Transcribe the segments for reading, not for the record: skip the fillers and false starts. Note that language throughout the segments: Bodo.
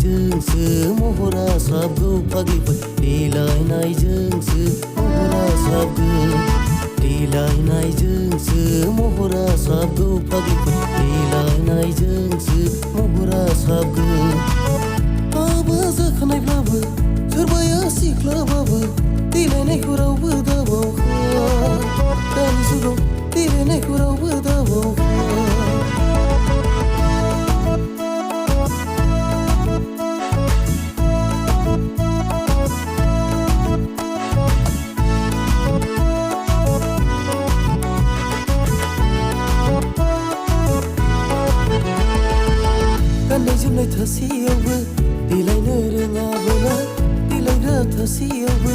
देलायनायजोंसो महरा साबगौ फाग्लिफोर देलायनायजोंसो महरा साबगौ देलायनायजोंसो महरा साबगौ फाग्लिफोर देलायनायजोंसो महरा साबगौ हाबा जाखानायब्लाबो सोरबाया सिख्लाबाबो देलायनायखौ रावबो दाबावखा दानि जुगाव देलायनायखौ रावबो दाबावखा गाननाय जोमनाय थासेयावबो देलायनो रोङाबोला देलायग्रा थासेयावबो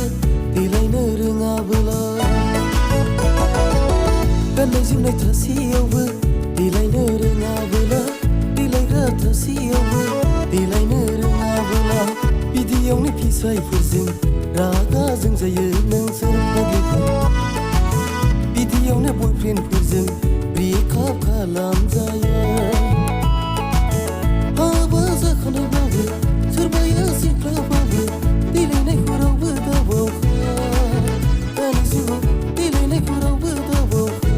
देलायनो रोङाबोला गाननाय जोमनाय थासेयावबो देलायनो रोङाबोला देलायग्रा थासेयावबो देलायनो रोङाबोला बिदियावनो फिसायफोरजों रागा जोंजायो नोंसोर फाग्लिफोर बिदियावनो बयफ्रेन्डफोरजों ब्रेकआप खालामजायो हाबा जाखानायब्लाबो सोरबाया सिख्लाबाबो देलायनायखौ रावबो दाबावखा दानि जुगाव देलायनायखौ रावबो दाबावखा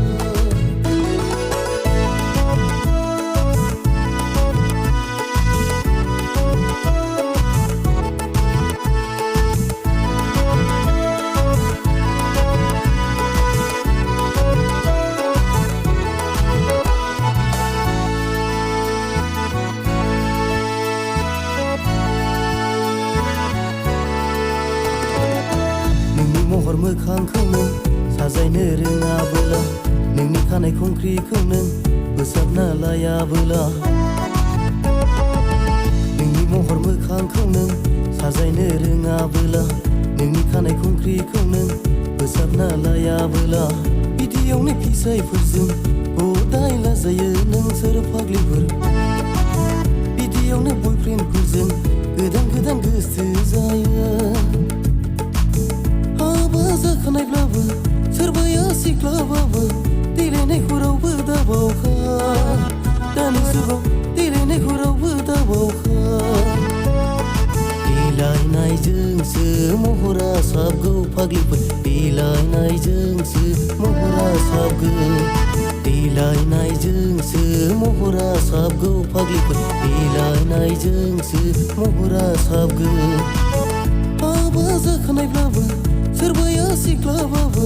महर मोखांखौ नों साजायनो रोङाबोला नोंनि खानाय खंख्रिखौ नों फोसाबना लायाबोला नोंनि महर मोखांखौ नों साजायनो रोङाबोला नोंनि खानाय खंख्रिखौ नों फोसाबना लायाबोला बिदियावनो फिसायफोरजों गदाय लाजायो नोंसोर फाग्लिफोर बिदियावनो बयफ्रेन्डफोरजों गोदान गोदान गोसो जायो हाबा जाखानायब्लाबो सोरबाया सिख्लाबाबो देलायनायखौ रावबो दाबावखा दानि जुगाव देलायनायखौ रावबो दाबावखा देलायनायजोंसो महरा साबगौ फाग्लिफोर देलायनायजोंसो महरा साबगौ देलायनायजोंसो महरा साबगौ फाग्लिफोर देलायनायजोंसो महरा साबगौ हाबा जाखानायब्लाबो सोरबाया सिख्लाबाबो